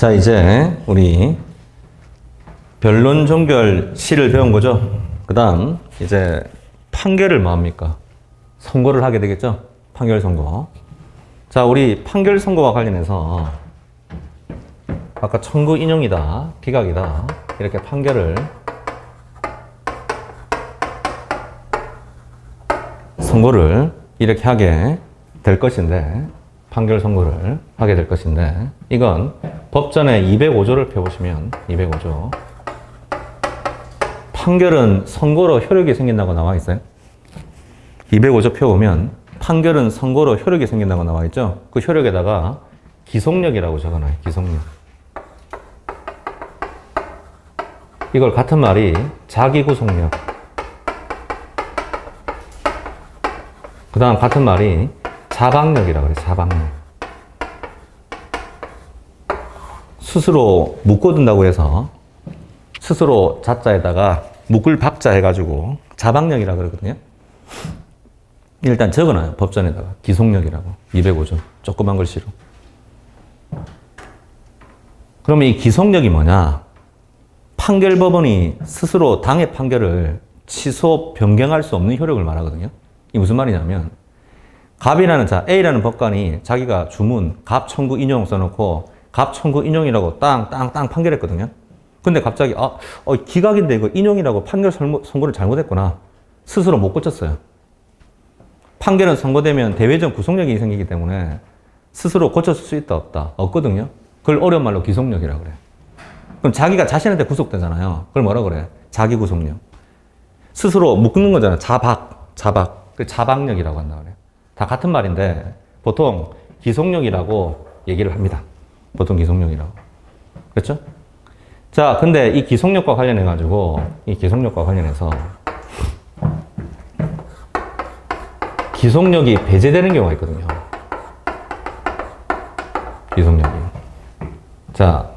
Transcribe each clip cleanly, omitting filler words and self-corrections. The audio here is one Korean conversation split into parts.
자, 이제 우리 변론 종결 시를 배운 거죠. 그 다음 이제 판결을 뭐 합니까? 선고를 하게 되겠죠. 판결 선고. 자, 우리 판결 선고와 관련해서 아까 청구 인용이다, 기각이다 이렇게 판결을 선고를 이렇게 하게 될 것인데, 판결 선고를 하게 될 것인데, 이건 법전의 205조를 펴보시면 205조 판결은 선고로 효력이 생긴다고 나와 있어요. 205조 펴보면 판결은 선고로 효력이 생긴다고 나와 있죠. 그 효력에다가 기속력이라고 적어놔요. 기속력. 이걸 같은 말이 자기구속력, 그 다음 같은 말이 자박력이라고 그래요. 자박력. 스스로 묶어둔다고 해서 스스로 자자에다가 묶을 박자 해가지고 자박력이라고 그러거든요. 일단 적어놔요. 법전에다가 기속력이라고. 205조 조그만 글씨로. 그러면 이 기속력이 뭐냐? 판결법원이 스스로 당의 판결을 취소, 변경할 수 없는 효력을 말하거든요. 이게 무슨 말이냐면, 갑이라는 자, A라는 법관이 자기가 주문, 갑 청구 인용 써놓고 갑 청구 인용이라고 땅 판결했거든요. 근데 갑자기 기각인데 이거 인용이라고 판결 선고를 잘못했구나. 스스로 못 고쳤어요. 판결은 선고되면 대외적 구속력이 생기기 때문에 스스로 고쳤을 수 있다 없다? 없거든요. 그걸 어려운 말로 기속력이라고 그래요. 그럼 자기가 자신한테 구속되잖아요. 그걸 뭐라 그래? 자기 구속력. 스스로 묶는 거잖아요. 자박. 그 자박력이라고 한다 그래요. 다 같은 말인데 보통 기속력이라고 얘기를 합니다. 보통 기속력이라고. 그렇죠? 자, 근데 이 기속력과 관련해서 기속력이 배제되는 경우가 있거든요. 기속력이. 자,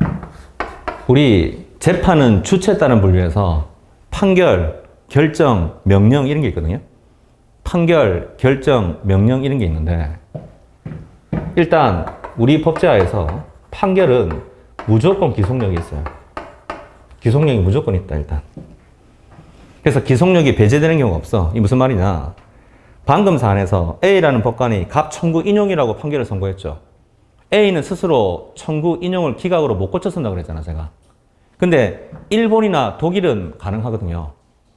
우리 재판은 주체에 따른 분류에서 판결, 결정, 명령 이런 게 있거든요. 판결, 결정, 명령 이런 게 있는데, 일단 우리 법제화에서 판결은 무조건 기속력이 있어요. 기속력이 무조건 있다, 일단. 그래서 기속력이 배제되는 경우가 없어. 이게 무슨 말이냐? 방금 사안에서 A라는 법관이 갑 청구 인용이라고 판결을 선고했죠. A는 스스로 청구 인용을 기각으로 못 고쳐 쓴다고 그랬잖아, 제가. 근데 일본이나 독일은 가능하거든요.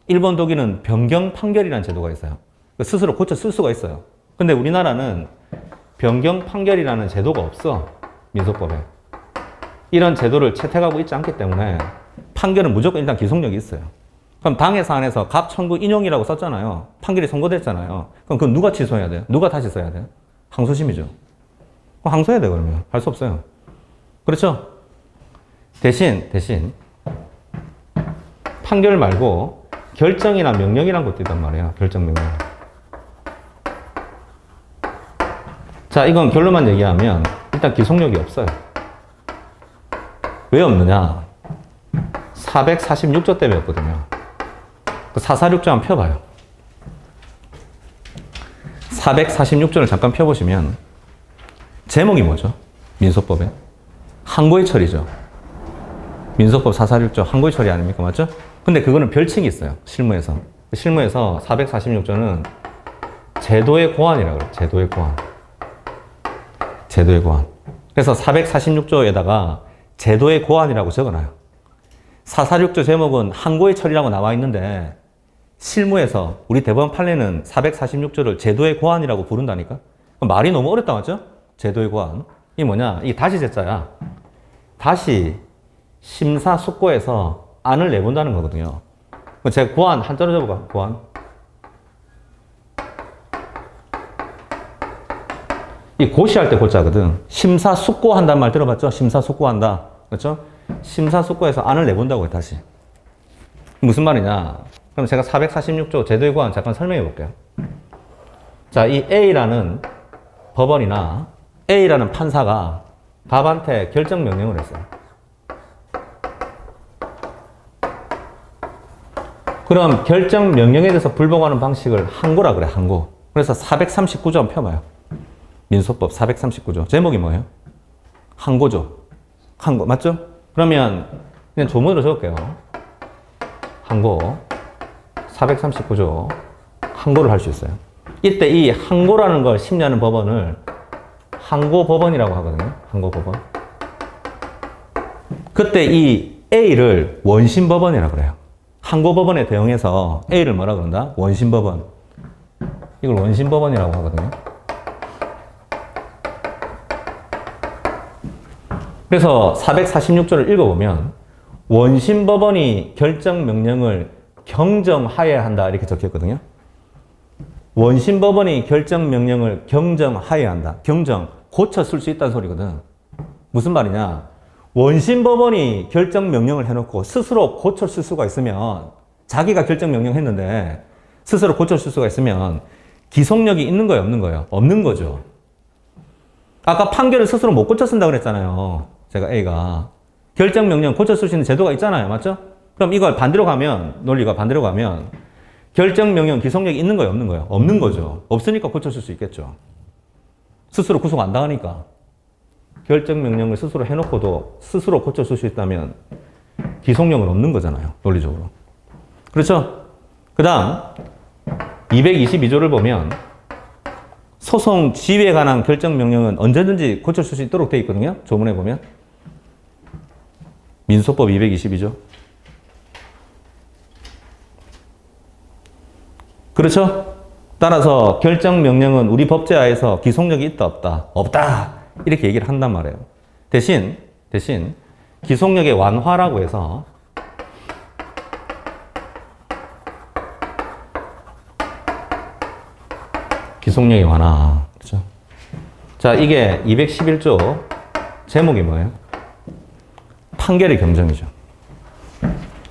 일본, 독일은 변경 판결이라는 제도가 있어요. 스스로 고쳐 쓸 수가 있어요. 근데 우리나라는 변경 판결이라는 제도가 없어. 민소법에. 이런 제도를 채택하고 있지 않기 때문에 판결은 무조건 일단 기속력이 있어요. 그럼 당해 사안에서 갑 청구 인용이라고 썼잖아요. 판결이 선고됐잖아요. 그럼 그건 누가 취소해야 돼요? 누가 다시 써야 돼요? 항소심이죠. 그럼 항소해야 돼요, 그러면. 할 수 없어요. 그렇죠? 대신 판결 말고 결정이나 명령이란 것도 있단 말이에요. 결정, 명령. 자, 이건 결론만 얘기하면 일단 기속력이 없어요. 왜 없느냐? 446조 때문에 없거든요. 446조 한번 펴봐요. 446조를 잠깐 펴보시면 제목이 뭐죠? 민소법에 항고의 처리죠. 민소법 446조 항고의 처리 아닙니까? 맞죠? 근데 그거는 별칭이 있어요. 실무에서 446조는 제도의 고안이라고 그래요. 제도의 고안. 그래서 446조에다가 제도의 고안이라고 적어놔요. 446조 제목은 항고의 처리라고 나와 있는데 실무에서 우리 대법원 판례는 446조를 제도의 고안이라고 부른다니까? 그럼 말이 너무 어렵다, 맞죠? 제도의 고안. 이게 뭐냐? 이게 다시 제자야. 다시 심사숙고해서 안을 내본다는 거거든요. 제가 고안 한자로 적어봐. 고안. 이 고시할 때 고자거든. 심사숙고한다는 말 들어봤죠? 심사숙고한다. 그렇죠? 심사숙고해서 안을 내본다고요, 다시. 무슨 말이냐? 그럼 제가 446조 제도의 고안 잠깐 설명해 볼게요. 자, 이 A라는 법원이나 A라는 판사가 갑한테 결정 명령을 했어요. 그럼 결정 명령에 대해서 불복하는 방식을 항고라 그래, 항고. 그래서 439조 한번 펴봐요. 민소법 439조. 제목이 뭐예요? 항고죠. 항고, 맞죠? 그러면 그냥 조문으로 적을게요. 항고 439조 항고를 할 수 있어요. 이때 이 항고라는 걸 심리하는 법원을 항고법원이라고 하거든요. 항고법원. 그때 이 A를 원심법원이라고 그래요. 항고법원에 대응해서 A를 뭐라 그런다? 원심법원. 이걸 원심법원이라고 하거든요. 그래서 446조를 읽어보면 원심법원이 결정명령을 경정하여야 한다 이렇게 적혀있거든요. 원심법원이 결정명령을 경정하여야 한다. 경정, 고쳐 쓸 수 있다는 소리거든. 무슨 말이냐? 원심법원이 결정명령을 해놓고 스스로 고쳐 쓸 수가 있으면, 자기가 결정명령 했는데 스스로 고쳐 쓸 수가 있으면 기속력이 있는 거예요, 없는 거예요? 없는 거죠. 아까 판결을 스스로 못 고쳐 쓴다고 그랬잖아요. 제가 A가. 결정명령 고쳐 쓸 수 있는 제도가 있잖아요. 맞죠? 그럼 이걸 반대로 가면, 논리가 반대로 가면 결정명령 기속력이 있는 거예요, 없는 거예요? 없는 거죠. 없으니까 고쳐 쓸 수 있겠죠. 스스로 구속 안 당하니까. 결정명령을 스스로 해놓고도 스스로 고쳐 쓸 수 있다면 기속력은 없는 거잖아요. 논리적으로. 그렇죠? 그 다음 222조를 보면 소송 지휘에 관한 결정명령은 언제든지 고쳐 쓸 수 있도록 되어 있거든요. 조문에 보면. 민소법 222조. 그렇죠? 따라서 결정명령은 우리 법제하에서 기속력이 있다 없다? 없다. 이렇게 얘기를 한단 말이에요. 대신 기속력의 완화라고 해서 기속력의 완화. 그렇죠? 자, 이게 211조 제목이 뭐예요? 판결의 경정이죠.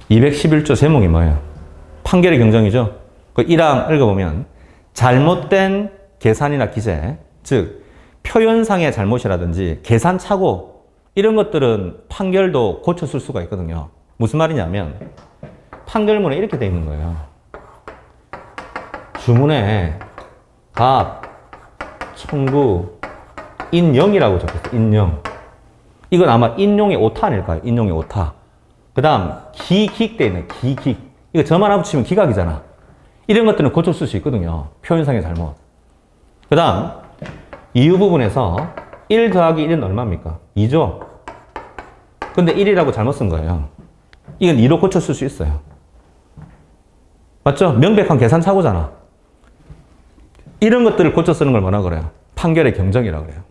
211조 제목이 뭐예요? 판결의 경정이죠. 그 1항 읽어보면 잘못된 계산이나 기재, 즉 표현상의 잘못이라든지 계산 착오 이런 것들은 판결도 고쳐 쓸 수가 있거든요. 무슨 말이냐면 판결문에 이렇게 돼 있는 거예요. 주문에 값, 청구, 인용이라고 적혔어요. 인용. 이건 아마 인용의 오타 아닐까요? 인용의 오타. 그 다음 기익 돼 있네. 기익. 이거 점 하나 붙이면 기각이잖아. 이런 것들은 고쳐 쓸 수 있거든요. 표현상의 잘못. 그 다음 이유 부분에서 1 더하기 1은 얼마입니까? 2죠. 근데 1이라고 잘못 쓴 거예요. 이건 2로 고쳐 쓸 수 있어요. 맞죠? 명백한 계산 착오잖아. 이런 것들을 고쳐 쓰는 걸 뭐라 그래요? 판결의 경정이라고 그래요.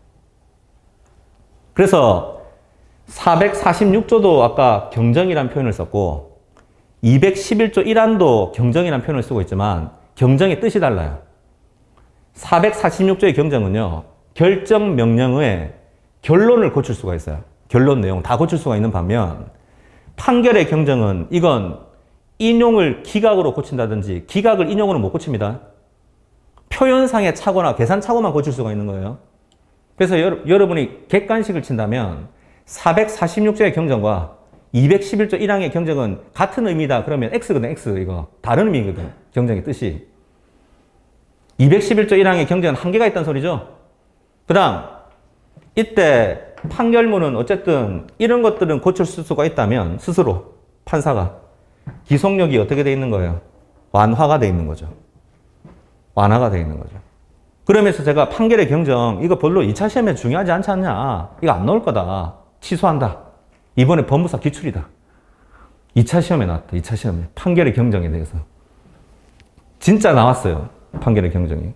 그래서 446조도 아까 경정이라는 표현을 썼고 211조 1항도 경정이라는 표현을 쓰고 있지만 경정의 뜻이 달라요. 446조의 경정은요. 결정명령의 결론을 고칠 수가 있어요. 결론 내용 다 고칠 수가 있는 반면 판결의 경정은 이건 인용을 기각으로 고친다든지 기각을 인용으로 못 고칩니다. 표현상의 착오나 계산 착오만 고칠 수가 있는 거예요. 그래서 여러분이 객관식을 친다면 446조의 경정과 211조 1항의 경정은 같은 의미다. 그러면 X거든, X. 이거. 다른 의미거든. 경정의 뜻이. 211조 1항의 경정은 한계가 있다는 소리죠. 그 다음, 이때 판결문은 어쨌든 이런 것들은 고칠 수가 있다면 스스로 판사가 기속력이 어떻게 돼 있는 거예요? 완화가 돼 있는 거죠. 완화가 돼 있는 거죠. 그러면서 제가 판결의 경정, 이거 별로 2차 시험에 중요하지 않지 않냐. 이거 안 나올 거다. 취소한다. 이번에 법무사 기출이다. 2차 시험에 나왔다. 2차 시험에. 판결의 경정에 대해서. 진짜 나왔어요. 판결의 경정이.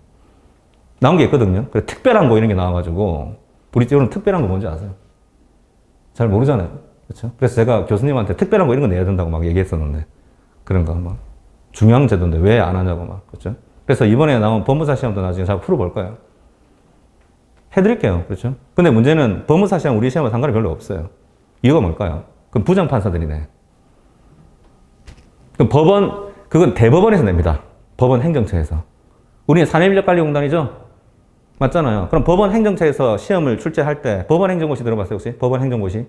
나온 게 있거든요. 그래, 특별한 거 이런 게 나와가지고, 우리 쪽으로는 특별한 거 뭔지 아세요? 잘 모르잖아요. 그렇죠? 그래서 제가 교수님한테 특별한 거 이런 거 내야 된다고 막 얘기했었는데, 그런 거 막. 중요한 제도인데 왜 안 하냐고 막. 그렇죠? 그래서 이번에 나온 법무사 시험도 나중에 잘 풀어볼 거예요. 해드릴게요. 그렇죠? 근데 문제는 법무사 시험 우리 시험과 상관이 별로 없어요. 이유가 뭘까요? 그럼 부장판사들이네. 그럼 법원, 그건 대법원에서 냅니다. 법원 행정처에서. 우리는 산업인력관리공단이죠? 맞잖아요. 그럼 법원 행정처에서 시험을 출제할 때 법원 행정고시 들어봤어요, 혹시? 법원 행정고시?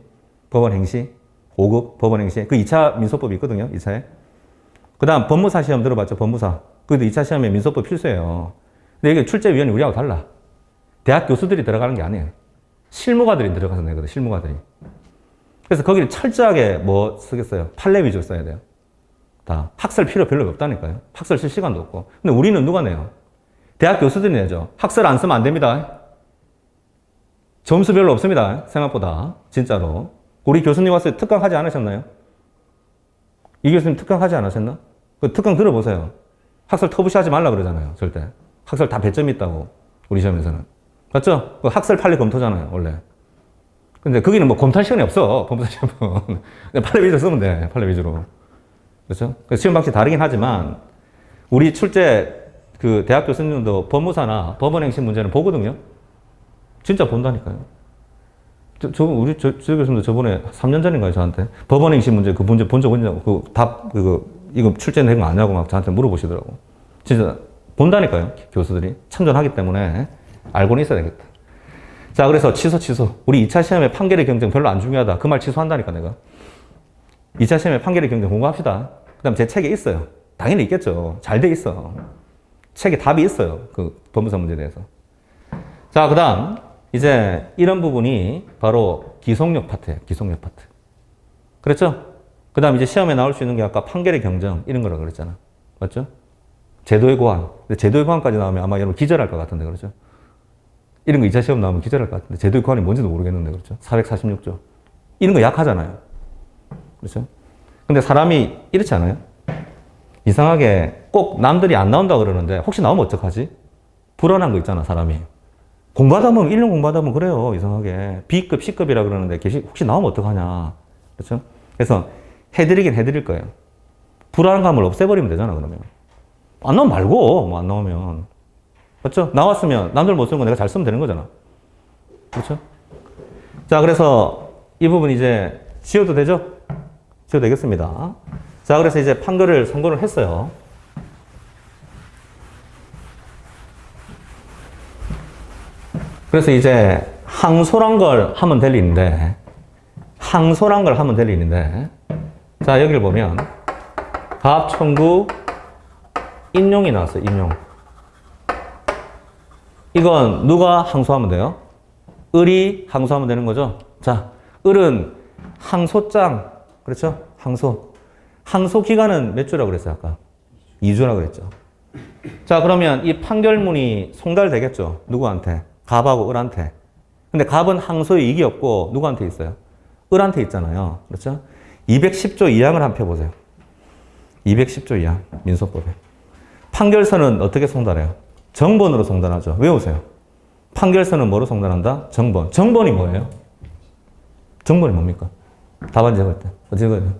법원 행시? 5급 법원 행시? 그 2차 민소법이 있거든요, 2차에. 그 다음 법무사 시험 들어봤죠, 법무사. 그래도 2차 시험에 민소법 필수예요. 근데 이게 출제위원이 우리하고 달라. 대학 교수들이 들어가는 게 아니에요. 실무가들이 들어가서 내거든, 실무가들이. 그래서 거기를 철저하게 뭐 쓰겠어요? 판례 위주로 써야 돼요. 다. 학설 필요 별로 없다니까요. 학설 쓸 시간도 없고. 근데 우리는 누가 내요? 대학 교수들이 내죠. 학설 안 쓰면 안 됩니다. 점수 별로 없습니다. 생각보다. 진짜로. 우리 교수님 와서 특강 하지 않으셨나요? 이 교수님 특강 하지 않으셨나? 그 특강 들어보세요. 학설 터부시하지 말라 그러잖아요. 절대. 학설 다 배점이 있다고. 우리 시험에서는. 맞죠? 그 학설 판례 검토잖아요. 원래. 근데 거기는 뭐 검토할 시간이 없어. 법무사 시험은. 판례 위주로 쓰면 돼. 판례 위주로. 그렇죠? 시험 방식이 다르긴 하지만 우리 출제 그 대학 교수님도 법무사나 법원행심 문제는 보거든요. 진짜 본다니까요. 우리 저 교수님도 저번에 3년 전인가요, 저한테 법원행심 문제 그 문제 본 적 있냐고 그 답 이거 출제된 거 아냐고 막 저한테 물어보시더라고. 진짜 본다니까요, 교수들이 참전하기 때문에 알고는 있어야 되겠다. 자, 그래서 취소. 우리 2차 시험에 판결의 경쟁 별로 안 중요하다. 그 말 취소한다니까 내가. 2차 시험에 판결의 경쟁 공부합시다. 그 다음 제 책에 있어요. 당연히 있겠죠. 잘 돼 있어. 책에 답이 있어요. 그 법무사 문제에 대해서. 자, 그 다음 이제 이런 부분이 바로 기속력 파트예요. 기속력 파트. 그렇죠? 그 다음 이제 시험에 나올 수 있는 게 아까 판결의 경쟁 이런 거라고 그랬잖아. 맞죠? 제도의 고안. 근데 제도의 고안까지 나오면 아마 여러분 기절할 것 같은데, 그렇죠? 이런 거 2차 시험 나오면 기절할 것 같은데 제도의 고안이 뭔지도 모르겠는데, 그렇죠? 446조. 이런 거 약하잖아요. 그렇죠? 근데 사람이 이렇지 않아요? 이상하게 꼭 남들이 안 나온다 그러는데 혹시 나오면 어떡하지? 불안한 거 있잖아, 사람이. 공부하다 보면 1년 공부하다 보면 그래요, 이상하게. B급, C급이라 그러는데 혹시 나오면 어떡하냐. 그렇죠? 그래서 해드리긴 해드릴 거예요. 불안감을 없애버리면 되잖아, 그러면. 안 나오면 말고, 뭐 안 나오면. 맞죠? 나왔으면 남들 못 쓰는 거 내가 잘 쓰면 되는 거잖아. 그렇죠? 자, 그래서 이 부분 이제 지워도 되죠? 지워도 되겠습니다. 자, 그래서 이제 판결을 선고를 했어요. 그래서 이제 항소란 걸 하면 될 일인데, 자, 여기를 보면 가압 청구 인용이 나왔어요. 인용. 이건 누가 항소하면 돼요? 을이 항소하면 되는 거죠. 자, 을은 항소장, 그렇죠? 항소 기간은 몇 주라고 그랬어요, 아까? 2주라고 그랬죠. 자, 그러면 이 판결문이 송달되겠죠? 누구한테? 갑하고 을한테. 근데 갑은 항소에 이익이 없고 누구한테 있어요? 을한테 있잖아요. 그렇죠? 210조 2항을 한번 펴보세요. 210조 2항, 민소법에. 판결서는 어떻게 송달해요? 정본으로 송달하죠. 외우세요. 판결서는 뭐로 송달한다? 정본. 정본이 뭐예요? 정본이 뭡니까? 답안 적을 때. 어떻게 적어야 돼요?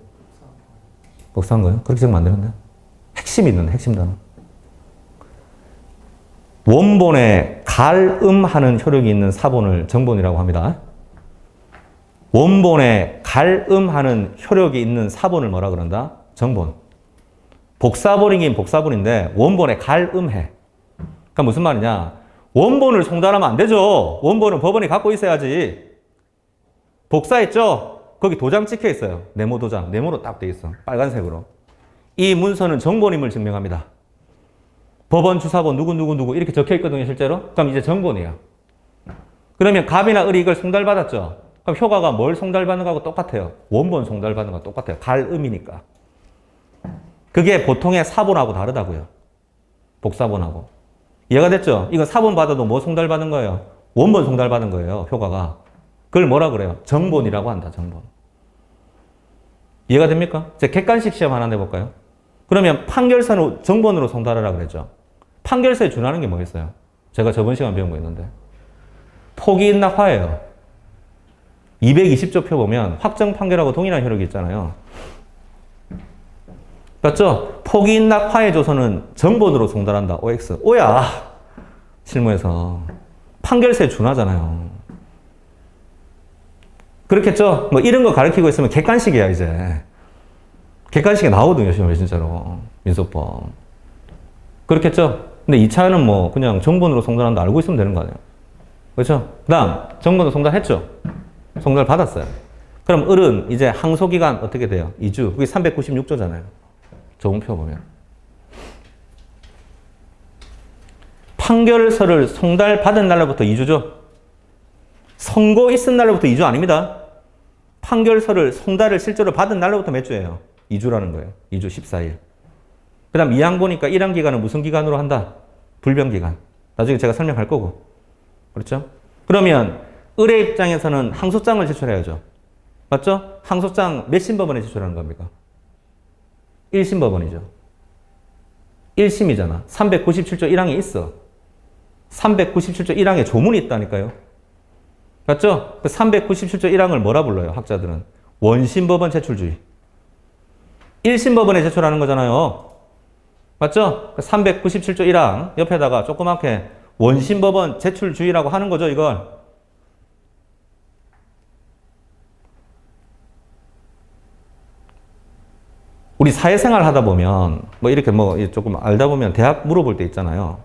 복사한 거예요? 그렇게 적으면 안 되는데? 핵심이 있는데, 핵심 단어. 원본에 갈음하는 효력이 있는 사본을 정본이라고 합니다. 원본에 갈음하는 효력이 있는 사본을 뭐라 그런다? 정본. 복사본이긴 복사본인데 원본에 갈음해. 그러니까 무슨 말이냐? 원본을 송달하면 안 되죠. 원본은 법원이 갖고 있어야지. 복사했죠? 거기 도장 찍혀 있어요. 네모 도장. 네모로 딱 돼 있어. 빨간색으로. 이 문서는 정본임을 증명합니다. 법원 주사본 누구 이렇게 적혀 있거든요, 실제로. 그럼 이제 정본이에요. 그러면 갑이나 을이 이걸 송달받았죠. 그럼 효과가 뭘 송달받는 거하고 똑같아요. 원본 송달받는 거하고 똑같아요. 갈음이니까. 그게 보통의 사본하고 다르다고요. 복사본하고. 이해가 됐죠? 이거 사본 받아도 뭐 송달받은 거예요? 원본 송달받은 거예요, 효과가. 그걸 뭐라 그래요? 정본이라고 한다, 정본. 이해가 됩니까? 이제 객관식 시험 하나 내볼까요? 그러면 판결서는 정본으로 송달하라 그랬죠. 판결서에 준하는 게 뭐겠어요? 제가 저번 시간 배운 거 있는데. 포기인낙화예요. 220조 펴보면 확정 판결하고 동일한 효력이 있잖아요. 맞죠? 포기인낙화의 조서는 정본으로 송달한다. OX. 오야! 실무에서. 판결서에 준하잖아요. 그렇겠죠? 뭐 이런 거 가르치고 있으면 객관식이야, 이제. 객관식이 나오거든요, 시험에, 진짜로. 민소법. 그렇겠죠? 근데 2차는 뭐, 그냥 정본으로 송달한다 알고 있으면 되는 거 아니에요? 그렇죠? 그 다음, 정본으로 송달했죠? 송달 받았어요. 그럼 을은 이제 항소기간 어떻게 돼요? 2주. 그게 396조잖아요. 조문표 보면. 판결서를 송달받은 날로부터 2주죠? 선고 있은 날로부터 2주 아닙니다. 판결서를 송달을 실제로 받은 날로부터 몇 주예요? 2주라는 거예요. 2주 14일. 그 다음 2항 보니까 1항 기간은 무슨 기간으로 한다? 불변기간. 나중에 제가 설명할 거고. 그렇죠? 그러면 의뢰 입장에서는 항소장을 제출해야죠. 맞죠? 항소장 몇 심법원에 제출하는 겁니까? 1심 법원이죠. 1심이잖아. 397조 1항에 있어. 397조 1항에 조문이 있다니까요. 맞죠? 그 397조 1항을 뭐라 불러요? 학자들은. 원심법원 제출주의. 1심 법원에 제출하는 거잖아요. 맞죠? 397조 1항 옆에다가 조그맣게 원심법원 제출주의라고 하는 거죠, 이걸. 우리 사회생활 하다 보면 뭐 이렇게 뭐 조금 알다 보면 대학 물어볼 때 있잖아요.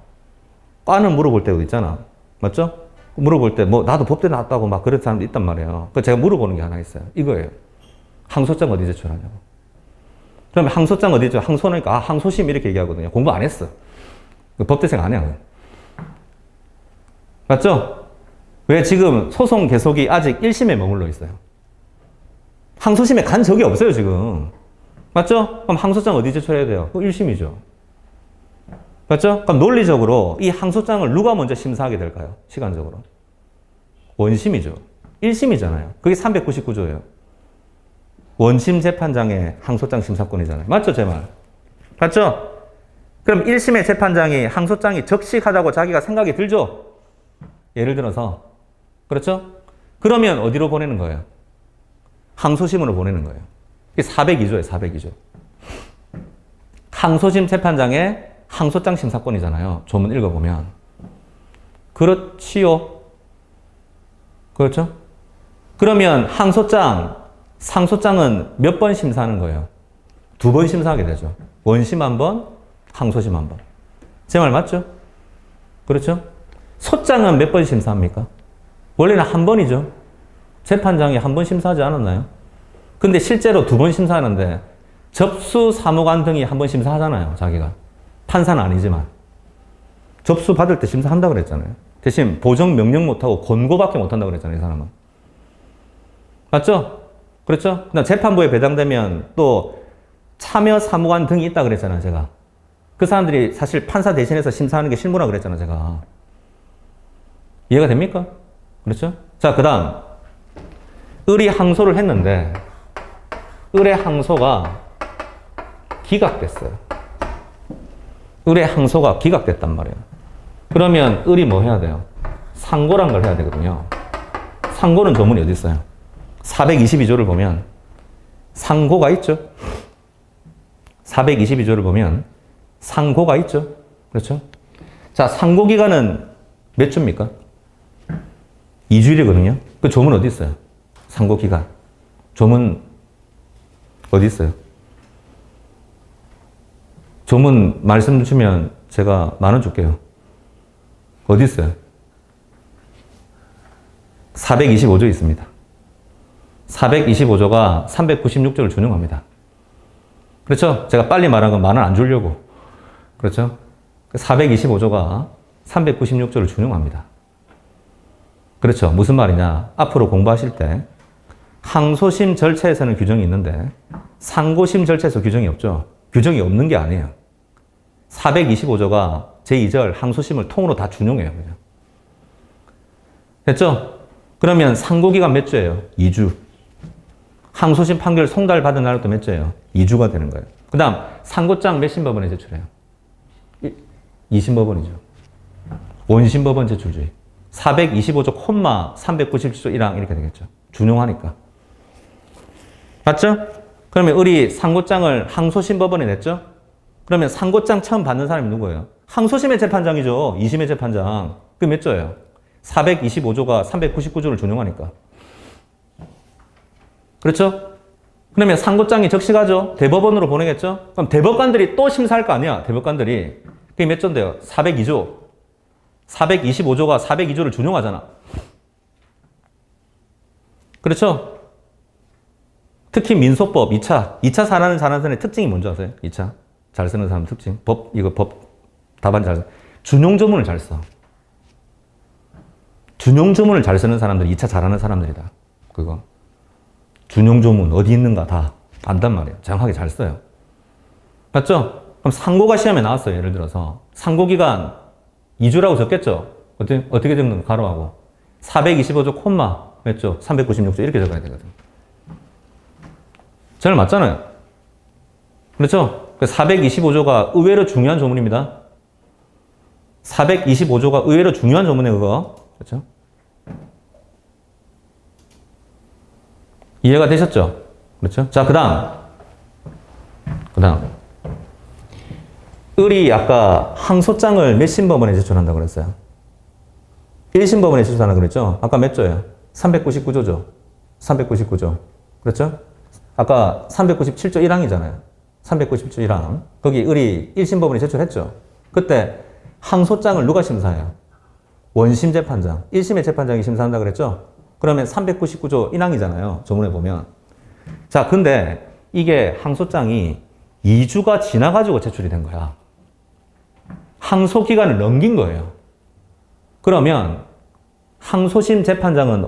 과는 물어볼 때도 있잖아. 맞죠? 물어볼 때 뭐 나도 법대 나왔다고 막 그런 사람도 있단 말이에요. 그 제가 물어보는 게 하나 있어요. 이거예요. 항소장 어디 제출하냐고. 그러면 항소장 어디 제출? 항소니까 항소심 이렇게 얘기하거든요. 공부 안 했어. 법대생 안 해요. 맞죠? 왜 지금 소송 계속이 아직 1심에 머물러 있어요. 항소심에 간 적이 없어요, 지금. 맞죠? 그럼 항소장 어디 제출해야 돼요? 1심이죠. 맞죠? 그럼 논리적으로 이 항소장을 누가 먼저 심사하게 될까요? 시간적으로. 원심이죠. 1심이잖아요. 그게 399조예요. 원심 재판장의 항소장 심사권이잖아요. 맞죠, 제 말? 맞죠? 그럼 1심의 재판장이 항소장이 적식하다고 자기가 생각이 들죠? 예를 들어서. 그렇죠? 그러면 어디로 보내는 거예요? 항소심으로 보내는 거예요. 이게 402조예요, 402조. 항소심 재판장의 항소장 심사권이잖아요. 조문 읽어보면. 그렇지요. 그렇죠? 그러면 항소장, 상소장은 몇 번 심사하는 거예요? 2번 심사하게 되죠. 원심 한 번, 항소심 한 번. 제 말 맞죠? 그렇죠? 소장은 몇 번 심사합니까? 원래는 한 번이죠. 재판장이 한 번 심사하지 않았나요? 근데 실제로 2번 심사하는데 접수 사무관 등이 한 번 심사하잖아요, 자기가. 판사는 아니지만. 접수 받을 때 심사한다고 그랬잖아요. 대신 보정 명령 못하고 권고밖에 못한다고 그랬잖아요, 이 사람은. 맞죠? 그렇죠? 그다음 재판부에 배당되면 또 참여 사무관 등이 있다 그랬잖아요, 제가. 그 사람들이 사실 판사 대신해서 심사하는 게 실무라 그랬잖아요, 제가. 이해가 됩니까? 그렇죠? 자, 그 다음. 의리 항소를 했는데 의뢰 항소가 기각됐어요. 의뢰 항소가 기각됐단 말이에요. 그러면 의리 뭐 해야 돼요? 상고란 걸 해야 되거든요. 상고는 조문이 어디 있어요? 422조를 보면 상고가 있죠. 422조를 보면 상고가 있죠. 그렇죠? 자, 상고 기간은 몇 주입니까? 2주일이거든요. 그 조문 어디 있어요? 상고 기간. 조문 어디 있어요? 조문 말씀 주시면 제가 10,000원 줄게요. 어디 있어요? 425조 있습니다. 425조가 396조를 준용합니다. 그렇죠? 제가 빨리 말한 건 10,000원 안 주려고. 그렇죠? 425조가 396조를 준용합니다. 그렇죠? 무슨 말이냐? 앞으로 공부하실 때 항소심 절차에서는 규정이 있는데 상고심 절차에서 규정이 없죠. 규정이 없는 게 아니에요. 425조가 제2절 항소심을 통으로 다 준용해요. 그냥. 됐죠? 그러면 상고기간 몇 주예요? 2주. 항소심 판결 송달받은 날부터 몇 주예요? 2주가 되는 거예요. 그 다음 상고장 몇 심법원에 제출해요? 2심법원이죠. 원심법원 제출주의. 425조 콤마 397조 1항 이렇게 되겠죠. 준용하니까. 맞죠? 그러면 우리 상고장을 항소심법원에 냈죠? 그러면 상고장 처음 받는 사람이 누구예요? 항소심의 재판장이죠. 2심의 재판장. 그게 몇 조예요? 425조가 399조를 준용하니까. 그렇죠? 그러면 상고장이 적시가죠? 대법원으로 보내겠죠? 그럼 대법관들이 또 심사할 거 아니야? 대법관들이. 그게 몇 조인데요? 402조. 425조가 402조를 준용하잖아. 그렇죠? 특히 민소법 2차 사라는 사람의 특징이 뭔지 아세요? 2차. 잘 쓰는 사람 특징. 법 답안 잘 써. 준용 조문을 잘 써. 준용 조문을 잘 쓰는 사람들이 2차 잘하는 사람들이다. 그거. 준용 조문 어디 있는가 다 안단 말이에요. 정확하게 잘 써요. 맞죠? 그럼 상고가 시험에 나왔어요. 예를 들어서 상고기간 2주라고 적겠죠? 어떻게 적는 거? 가로하고 425조 콤마 몇 조? 396조 이렇게 적어야 되거든. 잘 맞잖아요. 그렇죠? 425조가 의외로 중요한 조문입니다. 425조가 의외로 중요한 조문이에요, 그거. 그렇죠? 이해가 되셨죠? 그렇죠? 자, 그 다음. 을이 아까 항소장을 몇 신법원에 제출한다고 그랬어요? 1신법원에 제출한다고 그랬죠? 아까 몇 조예요? 399조죠. 399조. 그렇죠? 아까 397조 1항이잖아요. 397조 1항. 거기 을이 1신법원에 제출했죠. 그때 항소장을 누가 심사해요? 원심 재판장. 1심의 재판장이 심사한다 그랬죠? 그러면 399조 1항이잖아요. 조문에 보면. 자, 근데 이게 항소장이 2주가 지나가지고 제출이 된 거야. 항소 기간을 넘긴 거예요. 그러면 항소심 재판장은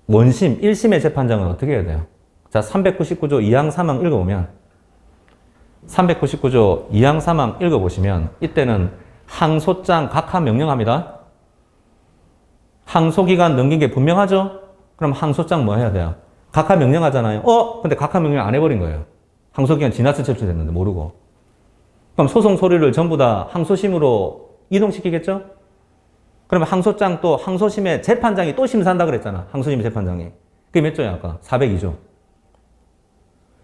원심 1심의 재판장은 어떻게 해야 돼요? 자, 399조 2항 3항 읽어보면 399조 2항 3항 읽어보시면 이때는 항소장 각하 명령합니다. 항소기간 넘긴 게 분명하죠? 그럼 항소장 뭐 해야 돼요? 각하 명령하잖아요. 근데 각하 명령 안 해버린 거예요. 항소기간 지나서 제출됐는데 모르고. 그럼 소송 서류를 전부 다 항소심으로 이동시키겠죠? 그러면 항소장 또 항소심의 재판장이 또 심사한다 그랬잖아. 항소심 재판장이. 그게 몇 조야 아까? 402조.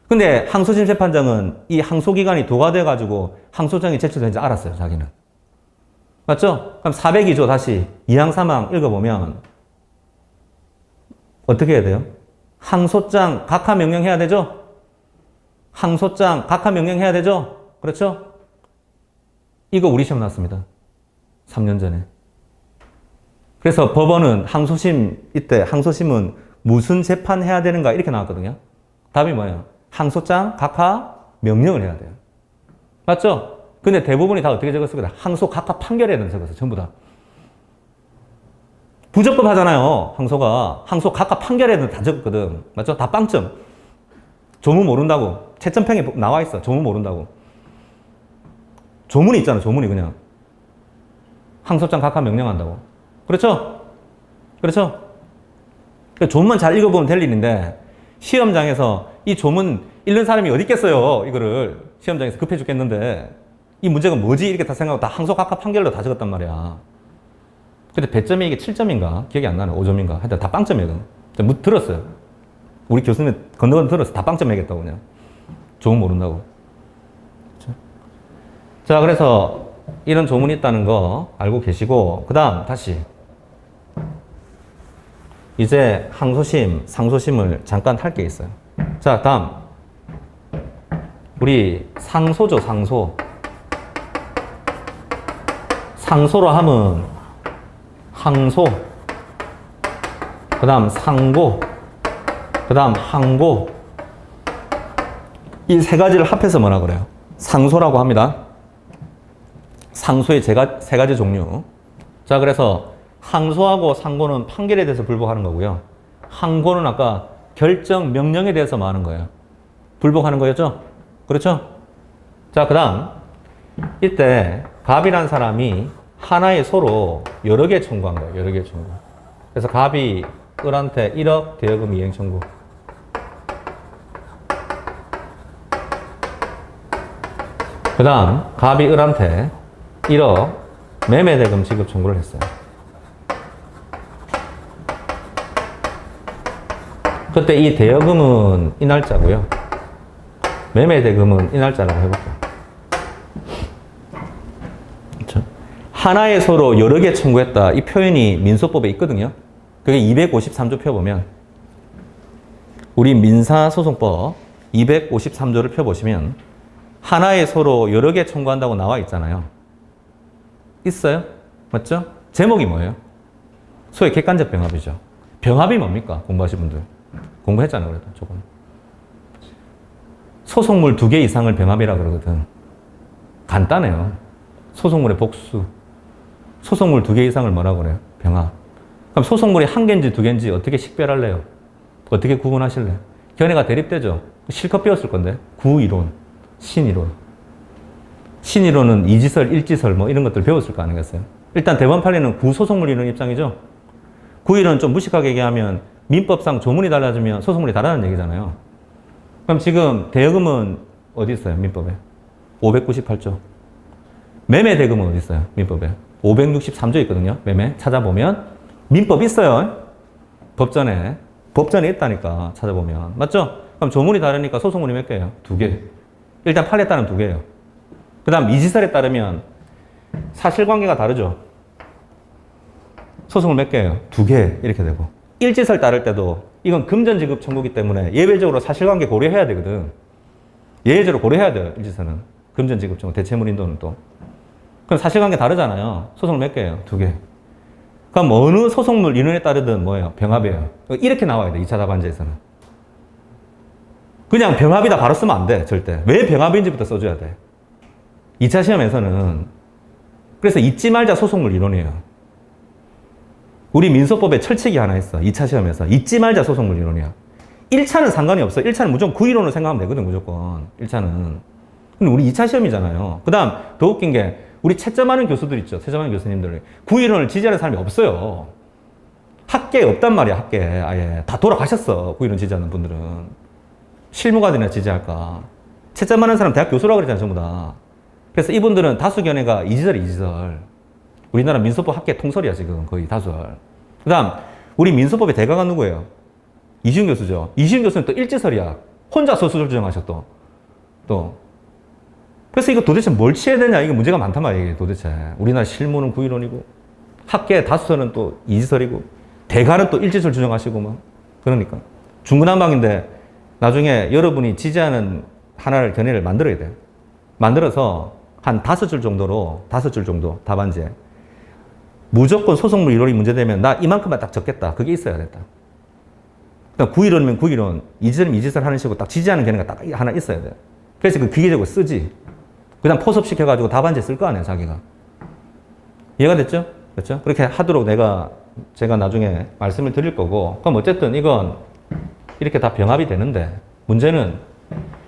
근데 항소심 재판장은 이 항소기간이 도과돼가지고 항소장이 제출된지 알았어요. 자기는. 맞죠? 그럼 402조 다시 2항 3항 읽어보면 어떻게 해야 돼요? 항소장 각하 명령해야 되죠? 항소장 각하 명령해야 되죠? 그렇죠? 이거 우리 시험 나왔습니다. 3년 전에. 그래서 법원은 이때 항소심은 무슨 재판해야 되는가 이렇게 나왔거든요. 답이 뭐예요? 항소장 각하 명령을 해야 돼요. 맞죠? 근데 대부분이 다 어떻게 적었을까? 항소 각하 판결해야 된다 적었어. 전부 다. 부적법 하잖아요. 항소가. 항소 각하 판결해야 된다 다 적었거든. 맞죠? 다 빵점. 조문 모른다고. 채점평에 나와 있어. 조문 모른다고. 조문이 있잖아. 조문이 그냥. 항소장 각하 명령한다고. 그렇죠? 그렇죠? 조문만 잘 읽어보면 될 일인데 시험장에서 이 조문 읽는 사람이 어디 있겠어요. 이거를 시험장에서 급해 죽겠는데 이 문제가 뭐지? 이렇게 다 생각하고 다 항소 각하 판결로 다 적었단 말이야. 근데 배점이 이게 7점인가? 기억이 안 나네. 5점인가? 하여튼 다 빵점이거든. 들었어요. 우리 교수님 건너건 들었어. 다 빵점 매겠다고 그냥. 조문 모른다고. 그렇죠? 자, 그래서 이런 조문이 있다는 거 알고 계시고 그 다음 다시 이제 항소심, 상소심을 잠깐 할 게 있어요. 자, 다음 우리 상소죠, 상소. 상소로 하면 항소, 그 다음 상고, 그 다음 항고. 이 세 가지를 합해서 뭐라 그래요? 상소라고 합니다. 상소의 세 가지 종류. 자, 그래서 항소하고 상고는 판결에 대해서 불복하는 거고요. 항고는 아까 결정, 명령에 대해서 말하는 거예요. 불복하는 거였죠? 그렇죠? 자, 그 다음 이때 갑이라는 사람이 하나의 소로 여러 개 청구한 거예요. 여러 개 청구. 그래서 갑이 을한테 1억 대여금 이행 청구. 그 다음 갑이 을한테 1억 매매대금 지급 청구를 했어요. 그때 이 대여금은 이 날짜고요. 매매대금은 이 날짜라고 해볼게요. 그렇죠? 하나의 소로 여러 개 청구했다. 이 표현이 민소법에 있거든요. 그게 253조 펴보면 우리 민사소송법 253조를 펴보시면 하나의 소로 여러 개 청구한다고 나와 있잖아요. 있어요? 맞죠? 제목이 뭐예요? 소위 객관적 병합이죠. 병합이 뭡니까? 공부하신 분들. 공부했잖아요. 그래도 조금. 소송물 2개 이상을 병합이라 그러거든. 간단해요. 소송물의 복수. 소송물 2개 이상을 뭐라고 그래요? 병합. 그럼 소송물이 1개인지 2개인지 어떻게 식별할래요? 어떻게 구분하실래요? 견해가 대립되죠. 실컷 배웠을 건데. 구이론, 신이론. 신이론은 이지설, 일지설 뭐 이런 것들 배웠을 거 아니겠어요? 일단 대법원 판례는 구소속물 이론 입장이죠. 구이론은 좀 무식하게 얘기하면 민법상 조문이 달라지면 소속물이 다르다는 얘기잖아요. 그럼 지금 대여금은 어디 있어요? 민법에. 598조. 매매 대금은 어디 있어요? 민법에. 563조 있거든요. 매매. 찾아보면. 민법 있어요. 법전에. 법전에 있다니까. 찾아보면. 맞죠? 그럼 조문이 다르니까 소속물이 몇 개예요? 2개. 일단 판례에 따르면 2개예요. 그 다음 이지설에 따르면 사실관계가 다르죠. 소속물 몇 개예요? 2개. 이렇게 되고. 일지설 따를 때도 이건 금전지급 청구기 때문에 예외적으로 사실관계 고려해야 되거든. 예외적으로 고려해야 돼요. 일지설은. 금전지급 청구, 대체물 인도는 또. 그럼 사실관계 다르잖아요. 소속물 몇 개예요? 2개. 그럼 어느 소속물 인원에 따르든 뭐예요? 병합이에요. 이렇게 나와야 돼. 2차 답안지에서는. 그냥 병합이다 바로 쓰면 안 돼. 절대. 왜 병합인지부터 써줘야 돼. 2차 시험에서는. 그래서 잊지 말자 소속물 이론이에요. 우리 민소법에 철칙이 하나 있어. 2차 시험에서. 잊지 말자 소속물 이론이야. 1차는 상관이 없어. 1차는 무조건 구이론으로 생각하면 되거든, 무조건. 1차는. 근데 우리 2차 시험이잖아요. 그 다음, 더 웃긴 게, 우리 채점하는 교수들 있죠. 채점하는 교수님들. 구이론을 지지하는 사람이 없어요. 학계에 없단 말이야, 학계에. 아예. 다 돌아가셨어. 구이론 지지하는 분들은. 실무가들이나 지지할까. 채점하는 사람 대학 교수라고 그랬잖아요, 전부 다. 그래서 이분들은 다수 견해가 이지설이 이지설. 우리나라 민소법 학계 통설이야, 지금. 거의 다수설. 그 다음, 우리 민소법의 대가가 누구예요? 이시훈 교수죠. 이시훈 교수는 또 일지설이야. 혼자 소수를 주장하셨 또. 그래서 이거 도대체 뭘 취해야 되냐? 이게 문제가 많단 말이에요, 이게 도대체. 우리나라 실무는 구이론이고, 학계 다수설은 또 이지설이고, 대가는 또 일지설 주장하시고, 뭐. 그러니까. 중구난방인데, 나중에 여러분이 지지하는 하나를 견해를 만들어야 돼요. 만들어서 한 5줄 정도 답안지에. 무조건 소속물 이론이 문제되면 나 이만큼만 딱 적겠다. 그게 있어야 됐다. 그러니까 구이론이면 구이론, 이지설이면 이지설 하는 식으로 딱 지지하는 견해가 딱 하나 있어야 돼. 그래서 그 기계적으로 쓰지. 그 다음 포섭시켜가지고 답안지 쓸 거 아니야, 자기가. 이해가 됐죠? 그렇죠? 그렇게 하도록 제가 나중에 말씀을 드릴 거고. 그럼 어쨌든 이건 이렇게 다 병합이 되는데, 문제는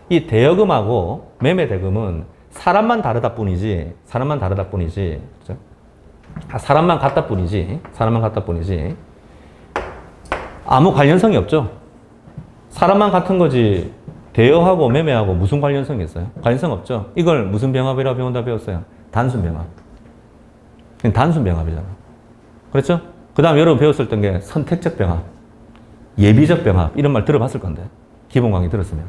이 대여금하고 매매대금은 사람만 다르다 뿐이지, 그렇죠? 사람만 같다 뿐이지, 아무 관련성이 없죠. 사람만 같은 거지, 대여하고 매매하고 무슨 관련성이 있어요? 관련성 없죠. 이걸 무슨 병합이라고 배웠어요? 단순 병합. 단순 병합이잖아. 그렇죠? 그 다음 여러분 배웠을 게 선택적 병합, 예비적 병합, 이런 말 들어봤을 건데. 기본 강의 들었으면.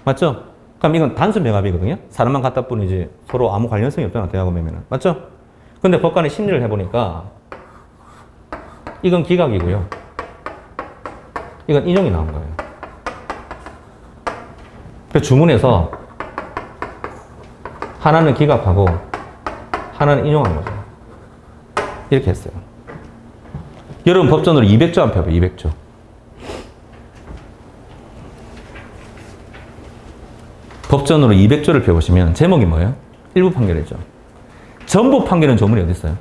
맞죠? 그럼 이건 단순 병합이거든요. 사람만 같다 뿐이지 서로 아무 관련성이 없잖아, 대여하고 매매는. 맞죠? 근데 법관의 심리를 해보니까 이건 기각이고요. 이건 인용이 나온 거예요. 그래서 주문에서 하나는 기각하고 하나는 인용한 거죠. 이렇게 했어요. 여러분 법전으로 200조 한 펴봐요. 200조. 법전으로 200조를 펴보시면 제목이 뭐예요? 일부 판결이죠. 전부 판결은 조문이 어디 있어요?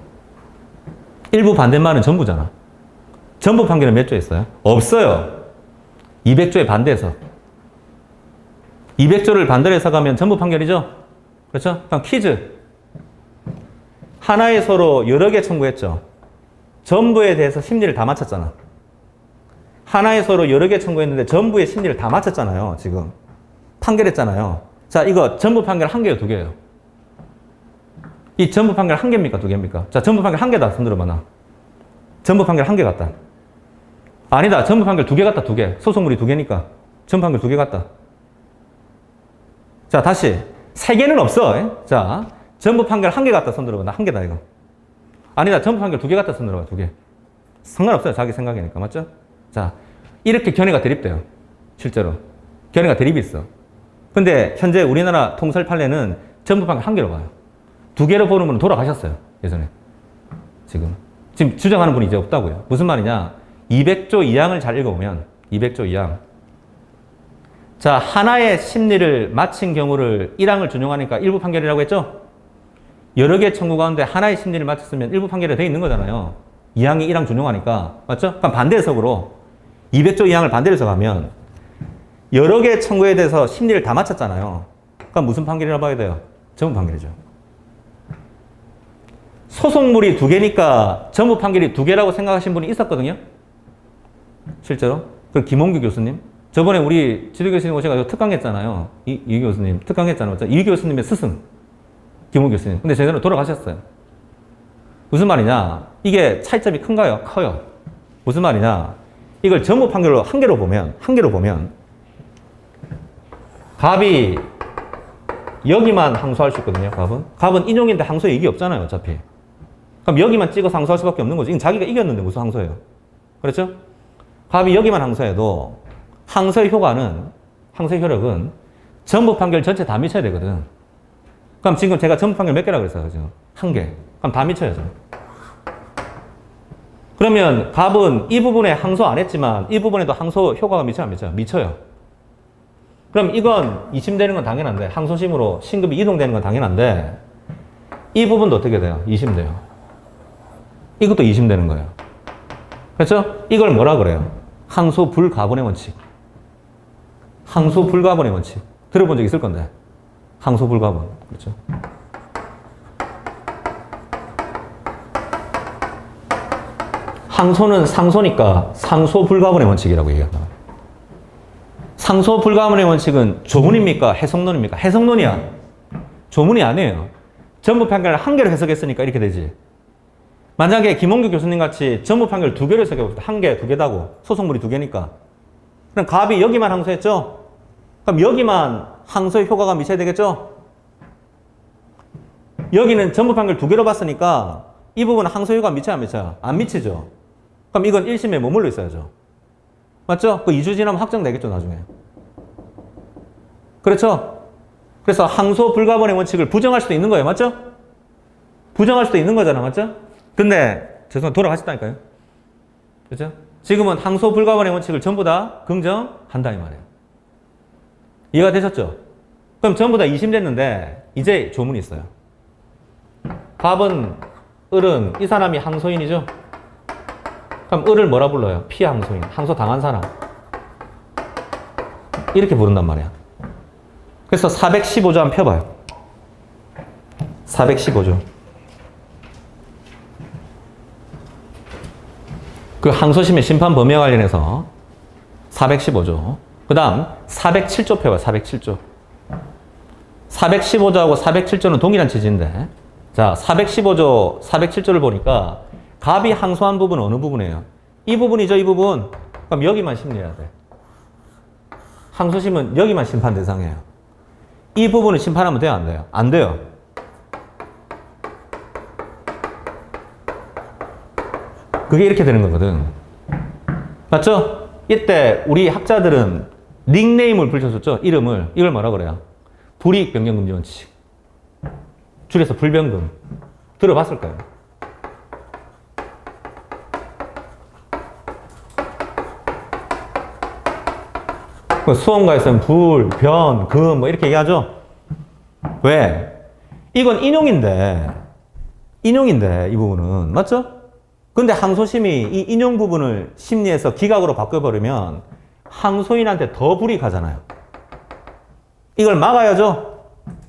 일부 반대말은 전부잖아. 전부 판결은 몇 조 있어요? 없어요. 200조에 반대해서. 200조를 반대로 해석하면 전부 판결이죠? 그렇죠? 그럼 퀴즈. 하나의 서로 여러 개 청구했죠? 전부에 대해서 심리를 다 맞췄잖아. 하나의 서로 여러 개 청구했는데 전부의 심리를 다 맞췄잖아요, 지금. 판결했잖아요. 자, 이거 전부 판결 1개예요, 2개예요? 이 전부 판결 1개입니까, 2개입니까? 자, 전부 판결 1개다. 손 들어봐, 나. 전부 판결 1개 같다. 아니다. 전부 판결 2개 같다, 2개. 소속물이 2개니까. 전부 판결 2개 같다. 자, 다시. 3개는 없어. 자, 전부 판결 1개 같다. 손 들어봐. 나 1개다, 이거. 아니다. 전부 판결 2개 같다. 손 들어봐. 2개. 상관없어요. 자기 생각이니까. 맞죠? 자, 이렇게 견해가 대립돼요. 실제로. 견해가 대립이 있어. 근데 현재 우리나라 통설 판례는 전부 판결 1개로 봐요. 2개로 보는 분은 돌아가셨어요. 예전에. 지금 주장하는 분이 이제 없다고요. 무슨 말이냐? 200조 2항을 잘 읽어보면 200조 2항. 자, 하나의 심리를 마친 경우를 1항을 준용하니까 일부 판결이라고 했죠? 여러 개 청구 가운데 하나의 심리를 마쳤으면 일부 판결이 되어 있는 거잖아요. 2항이 1항 준용하니까. 맞죠? 그럼 반대 해석으로 200조 2항을 반대로 해석하면 여러 개 청구에 대해서 심리를 다 마쳤잖아요. 그럼 무슨 판결이라고 봐야 돼요? 전부 판결이죠. 소송물이 2개니까 전부 판결이 2개라고 생각하신 분이 있었거든요. 실제로. 그 김홍규 교수님. 저번에 우리 지도 교수님 오셔가지고 특강했잖아요. 이 교수님. 특강했잖아요. 이 교수님의 스승. 김홍규 교수님. 근데 제대로 돌아가셨어요. 무슨 말이냐? 이게 차이점이 큰가요? 커요. 무슨 말이냐? 이걸 전부 판결로 한 개로 보면 갑이 여기만 항소할 수 있거든요. 갑은 인용인데 항소에 이익이 없잖아요. 어차피. 그럼 여기만 찍어서 항소할 수밖에 없는 거지. 이건 자기가 이겼는데 무슨 항소예요? 그렇죠? 갑이 여기만 항소해도 항소의 효력은 전부 판결 전체 다 미쳐야 되거든. 그럼 지금 제가 전부 판결 몇 개라고 그랬어요? 지금? 1개. 그럼 다 미쳐야죠. 그러면 갑은 이 부분에 항소 안 했지만 이 부분에도 항소 효과가 미쳐요? 안 미쳐요? 미쳐요. 그럼 이건 2심 되는 건 당연한데, 항소심으로 신급이 이동되는 건 당연한데, 이 부분도 어떻게 돼요? 2심 돼요. 이것도 2심 되는 거예요. 그렇죠? 이걸 뭐라 그래요? 항소 불가분의 원칙. 항소 불가분의 원칙. 들어본 적 있을 건데. 항소 불가분. 그렇죠? 항소는 상소니까 상소 불가분의 원칙이라고 얘기합니다. 상소 불가분의 원칙은 조문입니까? 해석론입니까? 해석론이야. 조문이 아니에요. 전부 판결을 한 개로 해석했으니까 이렇게 되지. 만약에 김홍규 교수님 같이 전부 판결 2개로 해석해봅시다. 1개, 2개다고. 소송물이 2개니까. 그럼 갑이 여기만 항소했죠? 그럼 여기만 항소의 효과가 미쳐야 되겠죠? 여기는 전부 판결 2개로 봤으니까 이 부분은 항소 효과가 미쳐요? 안 미쳐요? 안 미치죠? 그럼 이건 1심에 머물러 있어야죠. 맞죠? 그 2주 지나면 확정되겠죠, 나중에. 그렇죠? 그래서 항소 불가분의 원칙을 부정할 수도 있는 거예요. 맞죠? 부정할 수도 있는 거잖아. 맞죠? 근데, 죄송합니다. 돌아가셨다니까요. 그렇죠? 지금은 항소 불가분의 원칙을 전부 다 긍정한다, 이 말이에요. 이해가 되셨죠? 그럼 전부 다 2심 됐는데, 이제 조문이 있어요. 갑은, 을은, 이 사람이 항소인이죠? 그럼 을을 뭐라 불러요? 피항소인. 항소 당한 사람. 이렇게 부른단 말이야. 그래서 415조 한번 펴봐요. 415조. 그 항소심의 심판 범위와 관련해서 415조. 그 다음 407조 펴봐요. 407조. 415조하고 407조는 동일한 취지인데, 자, 415조, 407조를 보니까 갑이 항소한 부분은 어느 부분이에요? 이 부분이죠, 이 부분. 그럼 여기만 심리해야 돼. 항소심은 여기만 심판 대상이에요. 이 부분을 심판하면 돼요, 안 돼요? 안 돼요. 그게 이렇게 되는 거거든. 맞죠? 이때 우리 학자들은 닉네임을 붙여줬죠? 이름을. 이걸 뭐라 그래요? 불이익 변경 금지 원칙. 줄여서 불변금. 들어봤을 거예요. 수험가에서는 불, 변, 금 뭐 이렇게 얘기하죠? 왜? 이건 인용인데 이 부분은. 맞죠? 근데 항소심이 이 인용 부분을 심리해서 기각으로 바꿔버리면 항소인한테 더 불이익하잖아요. 이걸 막아야죠?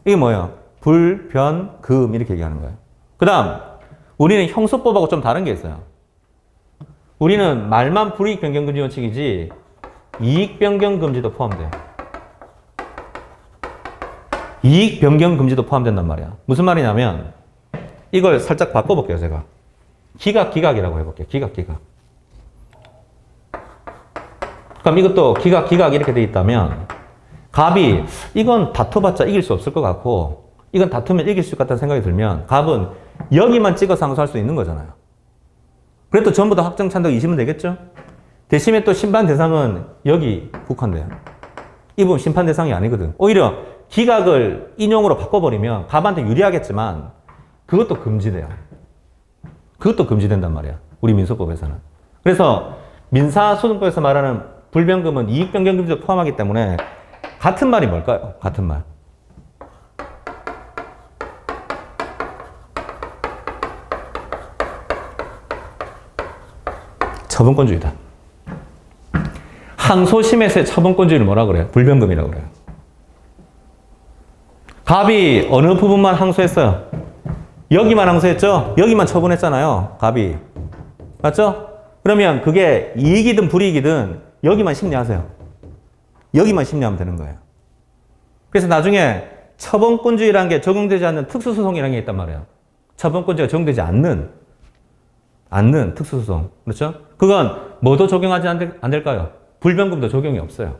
이게 뭐예요? 불, 변, 금 이렇게 얘기하는 거예요. 그 다음 우리는 형소법하고 좀 다른 게 있어요. 우리는 말만 불이익 변경 금지 원칙이지 이익 변경 금지도 포함돼요. 이익 변경 금지도 포함된단 말이야. 무슨 말이냐면 이걸 살짝 바꿔볼게요, 제가. 기각이라고 해볼게요. 기각. 그럼 이것도 기각 이렇게 돼 있다면 갑이 이건 다퉈봤자 이길 수 없을 것 같고 이건 다투면 이길 수 있을 것 같다는 생각이 들면 갑은 여기만 찍어서 항소할 수 있는 거잖아요. 그래도 전부 다 확정 찬다고 2심은 되겠죠? 대신에 또 심판 대상은 여기 국한돼요. 이 부분 심판 대상이 아니거든. 오히려 기각을 인용으로 바꿔버리면 갑한테 유리하겠지만 그것도 금지돼요. 그것도 금지된단 말이야. 우리 민소법에서는. 그래서 민사소송법에서 말하는 불변금은 이익변경금지도 포함하기 때문에 같은 말이 뭘까요? 같은 말. 처분권주의다. 항소심에서의 처분권주의를 뭐라 그래요? 불변금이라고 그래요. 갑이 어느 부분만 항소했어요? 여기만 항소했죠? 여기만 처분했잖아요. 갑이. 맞죠? 그러면 그게 이익이든 불이익이든 여기만 심리하세요. 여기만 심리하면 되는 거예요. 그래서 나중에 처분권주의라는 게 적용되지 않는 특수소송이라는 게 있단 말이에요. 처분권주의가 적용되지 않는 특수소송. 그렇죠? 그건 뭐도 적용하지 안 될까요? 불변금도 적용이 없어요.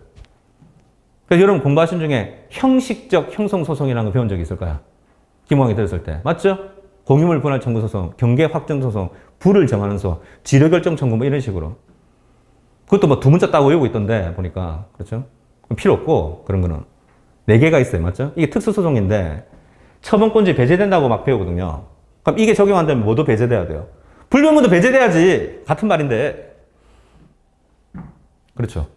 그래서 여러분 공부하신 중에 형식적 형성소송이라는 거 배운 적이 있을까요? 기모강의 들었을 때. 맞죠? 공유물 분할 청구 소송, 경계 확정 소송, 불을 정하는 소송, 지료 결정 청구 뭐 이런 식으로. 그것도 뭐 두 문자 따고 외우고 있던데 보니까. 그렇죠? 필요 없고 그런 거는. 4개가 있어요. 맞죠? 이게 특수소송인데 처분권지 배제된다고 막 배우거든요. 그럼 이게 적용 안 되면 뭐도 배제돼야 돼요? 불변금도 배제돼야지. 같은 말인데. 그렇죠?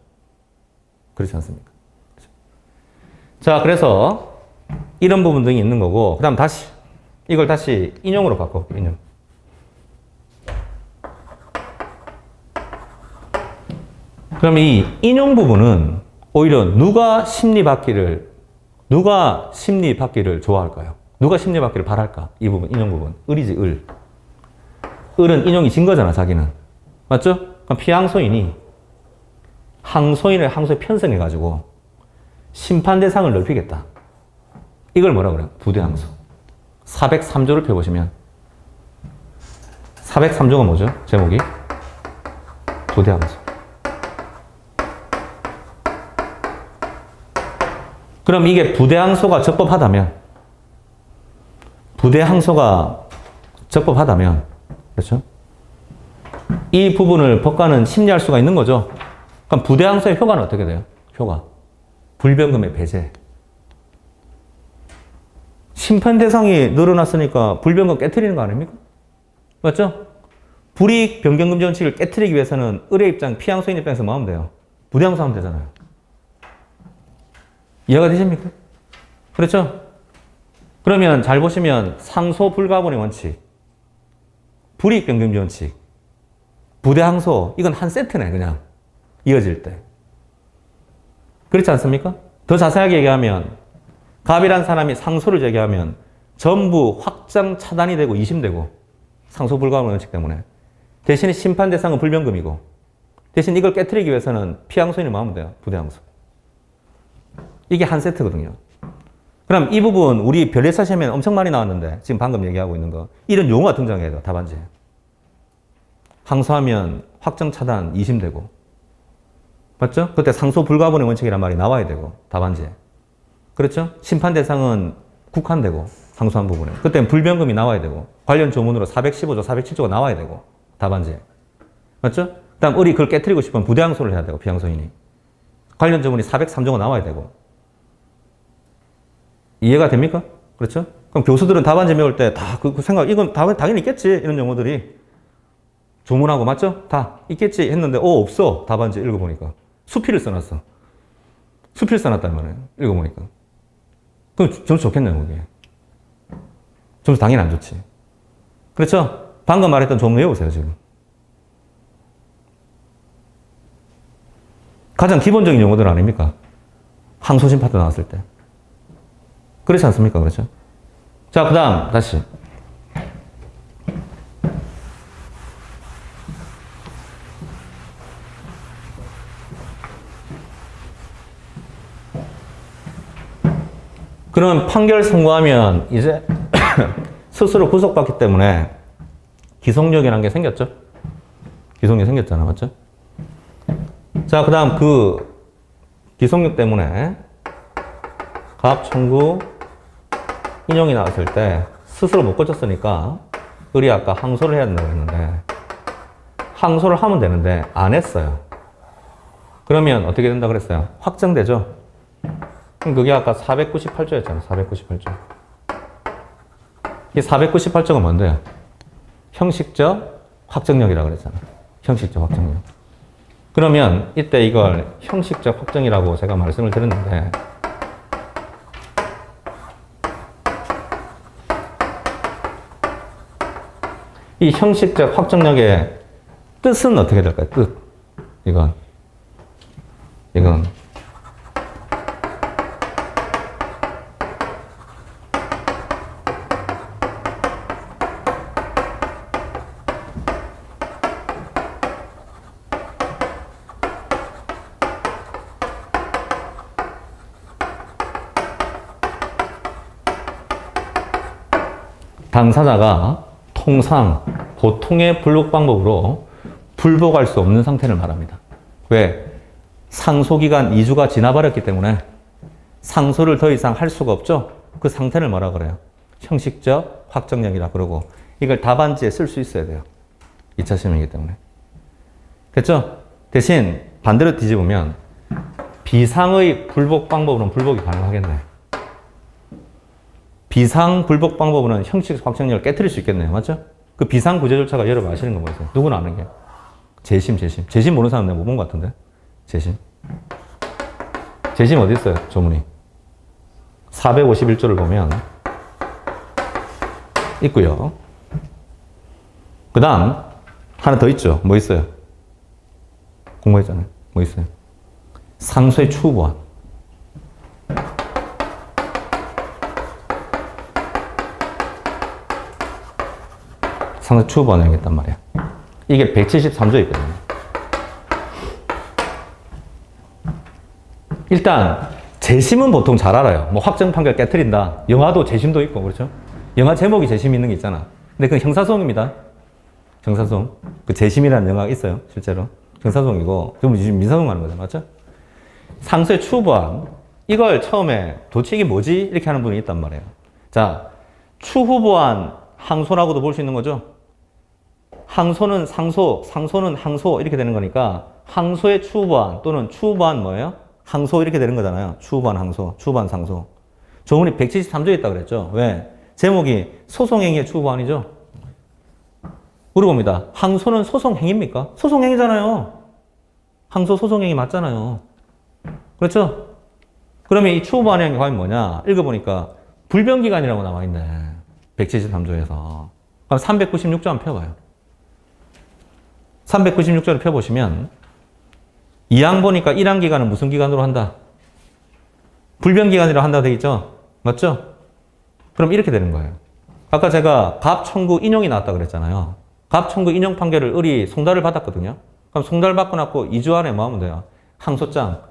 그렇지 않습니까? 그렇죠. 자, 그래서 이런 부분 등이 있는 거고 그 다음 다시 이걸 다시 인용으로 바꿔볼게요. 인용. 그럼 이 인용 부분은 오히려 누가 심리받기를 좋아할까요? 누가 심리받기를 바랄까? 이 부분, 인용 부분. 을이지, 을. 을은 인용이 진 거잖아, 자기는. 맞죠? 그럼 피항소인이 항소인을 항소에 편성해가지고 심판 대상을 넓히겠다. 이걸 뭐라 그래요? 부대항소. 403조를 펴보시면 403조가 뭐죠? 제목이? 부대항소. 그럼 이게 부대항소가 적법하다면 그렇죠? 이 부분을 법관은 심리할 수가 있는 거죠. 그럼 부대항소의 효과는 어떻게 돼요? 효과. 불변금의 배제. 심판 대상이 늘어났으니까 불변금 깨트리는 거 아닙니까? 맞죠? 불이익 변경금 원칙을 깨트리기 위해서는 을의 입장, 피항소인 입장에서 뭐 하면 돼요? 부대항소 하면 되잖아요. 이해가 되십니까? 그렇죠? 그러면 잘 보시면 상소 불가분의 원칙, 불이익 변경금 원칙, 부대항소 이건 한 세트네 그냥 이어질 때. 그렇지 않습니까? 더 자세하게 얘기하면 갑이란 사람이 상소를 제기하면 전부 확정 차단이 되고 이심되고 상소 불가분의 원칙 때문에 대신에 심판 대상은 불변금이고 대신 이걸 깨트리기 위해서는 피항소인이 뭐 하면 돼요? 부대항소. 이게 한 세트거든요. 그럼 이 부분 우리 별예사 시험에 엄청 많이 나왔는데 지금 방금 얘기하고 있는 거 이런 용어가 등장해야 돼요. 답안지에. 항소하면 확정 차단 이심되고 맞죠? 그때 상소 불가분의 원칙이란 말이 나와야 되고 답안지에. 그렇죠? 심판 대상은 국한되고 항소한 부분에. 그때는 불변금이 나와야 되고 관련 조문으로 415조, 407조가 나와야 되고 답안지에. 맞죠? 그 다음 을이 그걸 깨트리고 싶으면 부대항소를 해야 되고 피항소인이. 관련 조문이 403조가 나와야 되고. 이해가 됩니까? 그렇죠? 그럼 교수들은 답안지 메울 때 다 그 생각, 이건 당연히 있겠지. 이런 용어들이. 조문하고, 맞죠? 다 있겠지 했는데, 없어. 답안지 읽어보니까. 수필을 써놨어. 수필 써놨단 말이에요. 읽어보니까. 그럼 점수 좋겠네요, 그게. 점수 당연히 안 좋지. 그렇죠? 방금 말했던 조문 외우세요, 지금. 가장 기본적인 용어들 아닙니까? 항소심 파트 나왔을 때. 그렇지 않습니까? 그렇죠? 자, 그 다음, 다시. 그럼 판결 선고하면 이제 스스로 구속받기 때문에 기속력이라는 게 생겼죠? 기속력 생겼잖아. 맞죠? 자, 그 다음 그 기속력 때문에 가압 청구 인용이 나왔을 때 스스로 못 고쳤으니까 을이 아까 항소를 해야 된다고 했는데 항소를 하면 되는데 안 했어요. 그러면 어떻게 된다 그랬어요? 확정되죠? 그럼 그게 아까 498조였잖아. 498조. 이 498조가 뭔데요? 형식적 확정력이라고 그랬잖아. 형식적 확정력. 그러면 이때 이걸 형식적 확정이라고 제가 말씀을 드렸는데 이 형식적 확정력의 뜻은 어떻게 될까요? 뜻. 이건. 이건 당사자가 통상 보통의 불복 방법으로 불복할 수 없는 상태를 말합니다. 왜? 상소기간 2주가 지나버렸기 때문에 상소를 더 이상 할 수가 없죠. 그 상태를 뭐라 그래요? 형식적 확정력이라 그러고 이걸 답안지에 쓸 수 있어야 돼요. 2차 시험이기 때문에. 됐죠? 대신 반대로 뒤집으면 비상의 불복 방법으로는 불복이 가능하겠네. 비상 불복 방법으로는 형식 확정력을 깨트릴 수 있겠네요. 맞죠? 그 비상 구제 절차가 여러분 아시는 거 뭐예요? 누구나 아는 게. 재심. 재심 모르는 사람 내가 못 본 것 같은데? 재심. 재심 어디 있어요? 조문이. 451조를 보면 있고요. 그 다음 하나 더 있죠. 뭐 있어요? 공부했잖아요. 뭐 있어요? 상소의 추후보완. 상소 추후보완을 하겠단 말이야. 이게 173조에 있거든요. 일단 재심은 보통 잘 알아요. 뭐 확정 판결 깨트린다. 영화도 재심도 있고 그렇죠? 영화 제목이 재심 있는 게 있잖아. 근데 그건 형사소송입니다. 형사소송. 그 재심이라는 영화가 있어요. 실제로. 형사소송이고 지금 민사소송 하는 거잖아. 맞죠? 상소의 추후보완. 이걸 처음에 도대체 이게 뭐지? 이렇게 하는 분이 있단 말이에요. 자, 추후보완 항소라고도 볼 수 있는 거죠. 항소는 상소, 상소는 항소 이렇게 되는 거니까 항소의 추후보완 또는 추후보완 뭐예요? 항소 이렇게 되는 거잖아요. 추후보완 항소, 추후보완 상소. 조문이 173조에 있다고 그랬죠. 왜? 제목이 소송행위의 추후보완이죠. 물어봅니다. 항소는 소송행위입니까? 소송행위잖아요. 항소 소송행위 맞잖아요. 그렇죠? 그러면 이 추후보완행위 과연 뭐냐? 읽어보니까 불변기간이라고 나와있네. 173조에서. 그럼 396조 한번 펴봐요. 396조를 펴보시면 2항 보니까 1항 기간은 무슨 기간으로 한다? 불변기간이라고 한다고 되어 있죠? 맞죠? 그럼 이렇게 되는 거예요. 아까 제가 갑 청구 인용이 나왔다고 그랬잖아요. 갑 청구 인용 판결을 을이 송달을 받았거든요. 그럼 송달 받고 났고 2주 안에 뭐 하면 돼요? 항소장.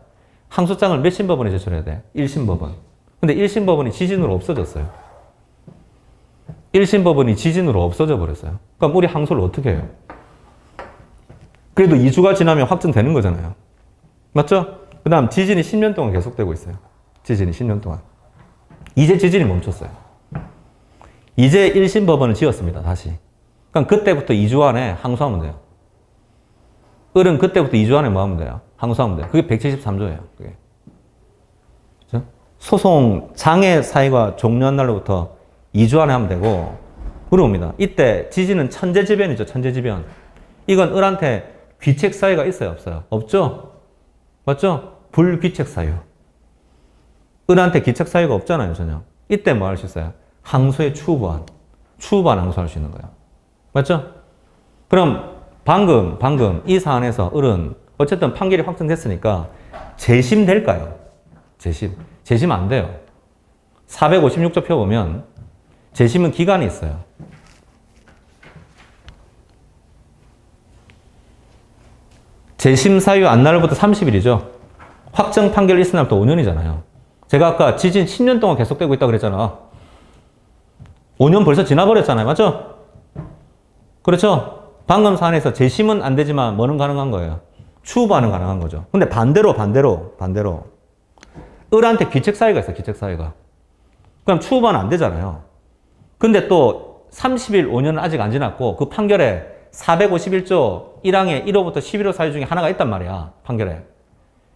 항소장을 몇 심법원에 제출해야 돼? 1심법원. 근데 1심법원이 지진으로 없어졌어요. 1심법원이 지진으로 없어져 버렸어요. 그럼 우리 항소를 어떻게 해요? 그래도 2주가 지나면 확정되는 거잖아요. 맞죠? 그 다음 지진이 10년 동안 계속되고 있어요. 지진이 10년 동안. 이제 지진이 멈췄어요. 이제 1심 법원을 지었습니다. 다시. 그럼 그때부터 2주 안에 항소하면 돼요. 을은 그때부터 2주 안에 뭐 하면 돼요? 항소하면 돼요. 그게 173조예요. 그게. 그렇죠? 소송 장애 사유가 종료한 날로부터 2주 안에 하면 되고 물어봅니다. 이때 지진은 천재지변이죠. 천재지변. 이건 을한테 귀책 사유가 있어요? 없어요? 없죠? 맞죠? 불귀책 사유. 을한테 귀책 사유가 없잖아요. 전혀. 이때 뭐 할 수 있어요? 항소의 추후보완. 추후보완 항소할 수 있는 거예요. 맞죠? 그럼 방금 이 사안에서 을은 어쨌든 판결이 확정됐으니까 재심 될까요? 재심 안 돼요. 456조 펴보면 재심은 기간이 있어요. 재심 사유 안날부터 30일이죠. 확정 판결 있은 날부터 5년이잖아요. 제가 아까 지진 10년 동안 계속되고 있다고 그랬잖아. 5년 벌써 지나버렸잖아요. 맞죠? 그렇죠? 방금 사안에서 재심은 안 되지만 뭐는 가능한 거예요? 추후보완은 가능한 거죠. 근데 반대로 을한테 귀책 사유가 있어요. 귀책 사유가. 그럼 추후보완은 안 되잖아요. 근데 또 30일 5년은 아직 안 지났고 그 판결에 451조 1항에 1호부터 11호 사유 중에 하나가 있단 말이야. 판결에.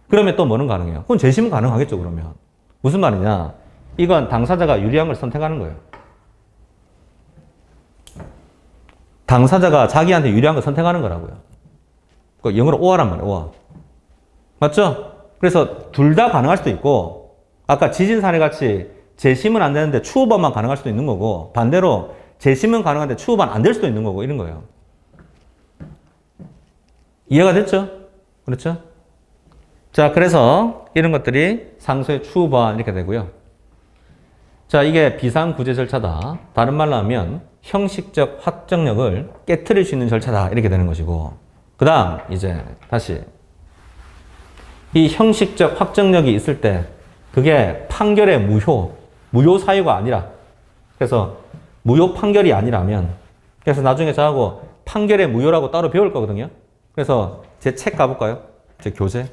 그러면 또 뭐는 가능해요? 그건 재심은 가능하겠죠. 그러면. 무슨 말이냐? 이건 당사자가 유리한 걸 선택하는 거예요. 당사자가 자기한테 유리한 걸 선택하는 거라고요. 그 영어로 오아란 말이에요. 오아. 맞죠? 그래서 둘 다 가능할 수도 있고 아까 지진 사례 같이 재심은 안 되는데 추후보완만 가능할 수도 있는 거고 반대로 재심은 가능한데 추후보완 안 될 수도 있는 거고 이런 거예요. 이해가 됐죠? 그렇죠? 자, 그래서 이런 것들이 상수의 추후 보완 이렇게 되고요. 자, 이게 비상구제 절차다. 다른 말로 하면 형식적 확정력을 깨트릴 수 있는 절차다. 이렇게 되는 것이고. 그 다음, 이제 다시. 이 형식적 확정력이 있을 때 그게 판결의 무효 사유가 아니라, 그래서 무효 판결이 아니라면, 그래서 나중에 저하고 판결의 무효라고 따로 배울 거거든요. 그래서 제 책 가볼까요? 제 교재.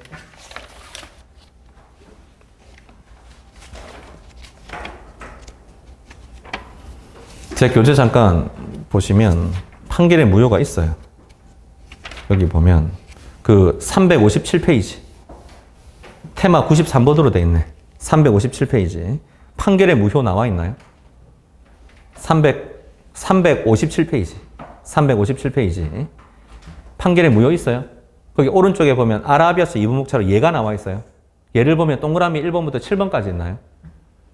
제 교재 잠깐 보시면 판결의 무효가 있어요. 여기 보면 그 357페이지. 테마 93번으로 돼 있네. 357페이지. 판결의 무효 나와 있나요? 357페이지. 357페이지. 판결의 무효 있어요? 거기 오른쪽에 보면 아라비아스 이분목차로 예가 나와 있어요. 예를 보면 동그라미 1번부터 7번까지 있나요?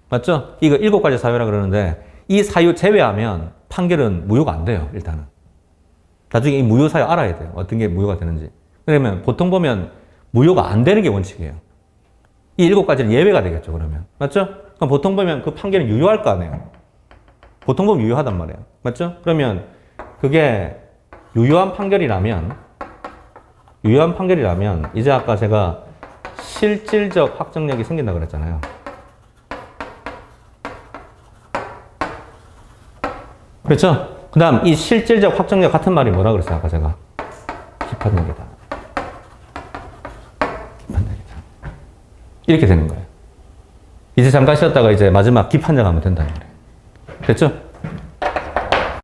맞죠? 이거 7가지 사유라 그러는데 이 사유 제외하면 판결은 무효가 안 돼요, 일단은. 나중에 이 무효 사유 알아야 돼요. 어떤 게 무효가 되는지. 그러면 보통 보면 무효가 안 되는 게 원칙이에요. 이 7가지는 예외가 되겠죠, 그러면. 맞죠? 그럼 보통 보면 그 판결은 유효할 거 아니에요. 보통 보면 유효하단 말이에요. 맞죠? 그러면 그게 유효한 판결이라면 이제 아까 제가 실질적 확정력이 생긴다고 그랬잖아요. 그렇죠? 그 다음 이 실질적 확정력 같은 말이 뭐라 그랬어요? 아까 제가 기판력이다. 기판력이다. 이렇게 되는 거예요. 이제 잠깐 쉬었다가 이제 마지막 기판력 하면 된다는 거예요. 됐죠?